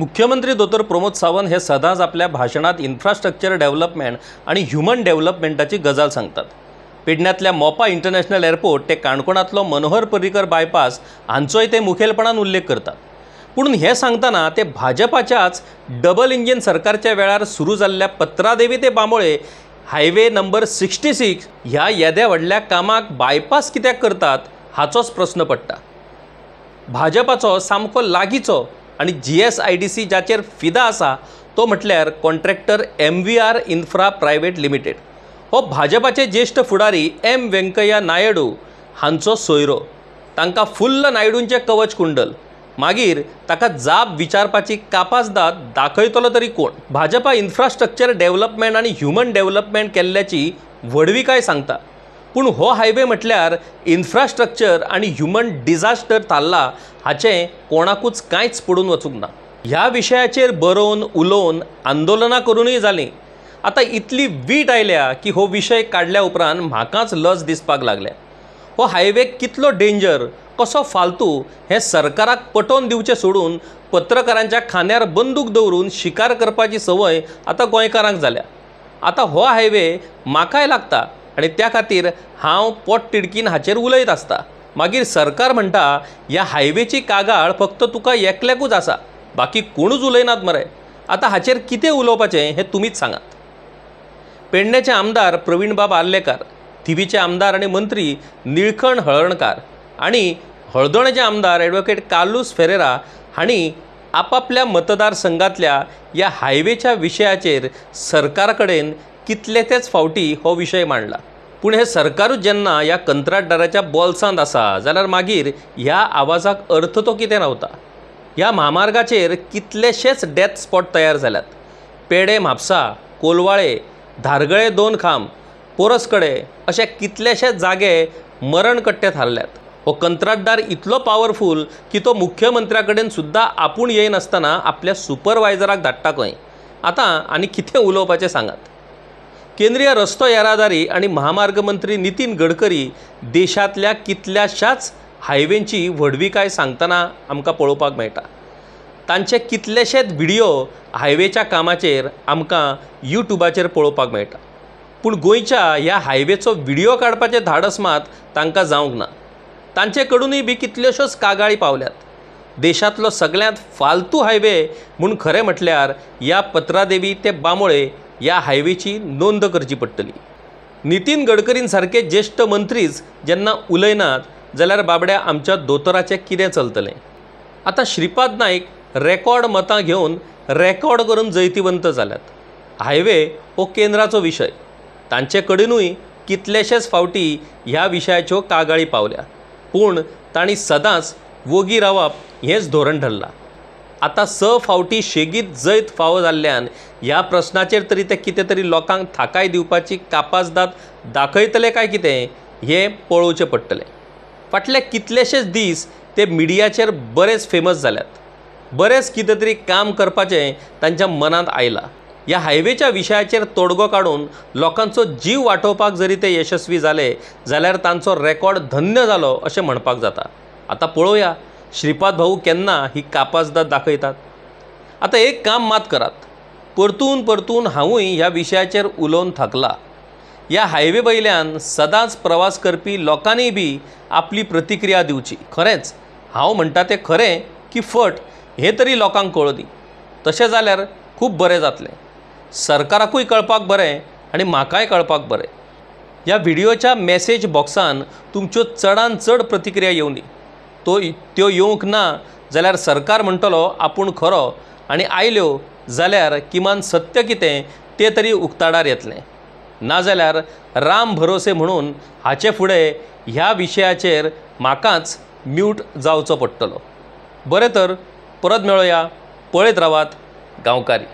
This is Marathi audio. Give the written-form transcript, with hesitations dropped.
मुख्यमंत्री डॉ. प्रमोद सावंत हे सदांच आपल्या भाषणात इन्फ्रास्ट्रक्चर डेव्हलपमेंट आणि ह्युमन डेव्हलपमेंटाची गजाल सांगतात। पेडण्यातल्या मोपा इंटरनॅशनल एअरपोर्ट ते काणकोणातलो मनोहर पर्रीकर बायपास हांचोय ते मुखेलपणान उल्लेख करतात। पूण हे सांगताना ते भाजपाच्याच डबल इंजिन सरकारच्या वेळार सुरू जाल्ल्या पत्रादेवी ते बांबोळे हायवे नंबर 66 ह्या येद्या व्हडल्या कामाक बायपास कित्याक करतात हाचोच प्रश्न पडटा। भाजपाचो सामको लागींचो आणि GSIDC जाचेर फिदा आसा तो म्हटल्यार contractor MVR infra private limited. हो भाजपाचे ज्येष्ठ फुडारी M व्यंकय्या नायडू हांचो सोयरो। तांकां फुल्ल नायडूंचे कवच कुंडल, मागीर ताका जाप विचारपाची कापासदाद दाखयतलो तरी कोण? भाजपा इन्फ्रास्ट्रक्चर डेव्हलपमेंट आणि ह्युमन डेव्हलपमेंट केल्ल्याची व्हडविकाय सांगता, पूण हो हायवे म्हटल्यार इन्फ्रास्ट्रक्चर आणि ह्युमन डिझास्टर थारला हाचें कोणाकूच कांयच पडून वचूंक ना। ह्या विशयाचेर बरोवन उलोवन आंदोलनां करूनय जालीं। आतां इतली वीट आयल्या की हो विशय काडल्या उपरांत म्हाकाच लज दिसपाक लागल्या। हो हायवे कितलो डेंजर, कसो फालतू हें सरकाराक पटोवन दिवचें सोडून पत्रकारांच्या खांद्यार बंदूक दवरून शिकार करपाची संवय आतां गोंयकारांक जाल्या। आतां हो हायवे म्हाकाय लागता आणि त्या खातीर हांव पोट तिडकीन हाचेर उलयत आसता। मागीर सरकार म्हणटा ह्या हायवेची कागाळ फक्त तुका एकल्याकूच आसा, बाकी कोणूच उलयनात मरे। आतां हाचेर कितें उलोवपाचें हें तुमीच सांगात। पेडण्याचे आमदार प्रवीणबाब आर्लेकार, थिवीचे आमदार आणि मंत्री निळकंठ हळर्णकार आणि हळदोणेचे आमदार ॲडव्होकेट कार्लोस फेरेरा हांणी आपापल्या मतदारसंघातल्या ह्या हायवेच्या विशयाचेर सरकारा कडेन कितले तेच फावटी हो विशय मांडला। पूण हे सरकारूच जेन्ना ह्या कंत्राटदाराच्या बोल्सांत आसा जाल्यार मागीर ह्या आवाजाक अर्थ तो कितें रावता? ह्या महामार्गाचेर कितलेशेच डेथ स्पॉट तयार जाल्यात। पेडे म्हापसा, कोलवाळे, धारगळे 2 खांब, पोरसकडे अशे कितलेशेच जागे मरणकट्टे थारल्यात। हो कंत्राटदार इतलो पॉवरफूल की तो मुख्यमंत्र्या कडेन सुद्दां आपूण येयनासतना आपल्या सुपरवायझराक धाडटा खंय। आतां आनी कितें उलोवपाचें सांगात। केंद्रीय रस्तो येरादारी आणि महामार्ग मंत्री नितीन गडकरी देशातल्या कितल्याशाच हायवेंची व्हडविकाय सांगतना आमकां पळोवपाक मेळटा। तांचे कितलेशेच व्हिडिओ हायवेच्या कामाचेर आमकां यूट्यूबाचेर पळोवपाक मेळटा। पूण गोंयच्या ह्या हायवेचो व्हिडिओ काडपाचें धाडस मात तांकां जावंक ना। तांचे कडूनय बी कितल्योश्योच कागाळी पावल्यात। देशातलो सगळ्यांत फालतू हायवे म्हूण खरें म्हटल्यार ह्या पत्रादेवी ते बांबोळे ह्या हायवेची नोंद करची पडटली। नितीन गडकरीन सारके ज्येष्ठ मंत्रीच जेन्ना उलयनात जाल्यार बाबड्या आमच्या दोतोराचें कितें चलतलें? आतां श्रीपाद नाईक रेकॉर्ड मतां घेवन रेकॉर्ड करून जैतिवंत जाल्यात। हायवे हो केंद्राचो विशय, तांचे कडेनूय कितलेशेच फावटी ह्या विशयाच्यो कागाळी पावल्या, पूण तांणी सदांच वोगी रावप हेंच धोरण धरलां। आतां 6 फावटी शेगीत जैत फावो जाल्ल्यान ह्या प्रश्नाचेर तरी ते कितें तरी लोकांक थाकाय दिवपाची कापासदाद दाखयतले काय कितें हें पळोवचें पडटलें। फाटले कितलेशेच दीस ते मिडियाचेर बरेच फेमस जाल्यात। बरेच कितें तरी काम करपाचें तांच्या मनांत आयलां। ह्या हायवेच्या विशयाचेर तोडगो काडून लोकांचो जीव वाटोवपाक जरी ते यशस्वी जाले जाल्यार तांचो रेकॉर्ड धन्य जालो अशें म्हणपाक जाता। आतां पळोवया श्रीपाद भाऊ केन्ना ही कापासदाद दाखयतात। आतां एक काम मात करात, परतून परतून हांवूय ह्या विशयाचेर उलोवन थकला। ह्या हायवे वयल्यान सदांच प्रवास करपी लोकांनी बी आपली प्रतिक्रिया दिवची। खरेंच हांव म्हणटा तें खरें की फट हें तरी लोकांक कळूं दी। तशें जाल्यार खूब बरें जातलें। सरकाराकूय कळपाक बरें आनी म्हाकाय कळपाक बरें। ह्या व्हिडिओच्या मॅसेज बॉक्सान तुमच्यो चडांत चड प्रतिक्रिया येवं दी। त्यो येवंक ना जाल्यार सरकार म्हणटलो आपूण खरो आनी आयल्यो जाल्यार किमान सत्य कितें तें तरी उक्ताडार येतलें। नाजाल्यार राम भरोसे म्हणून हाचे फुडें ह्या विशयाचेर म्हाकाच म्यूट जावचो पडटलो। बरें तर परत मेळोया, पळयत रावात गांवकारी।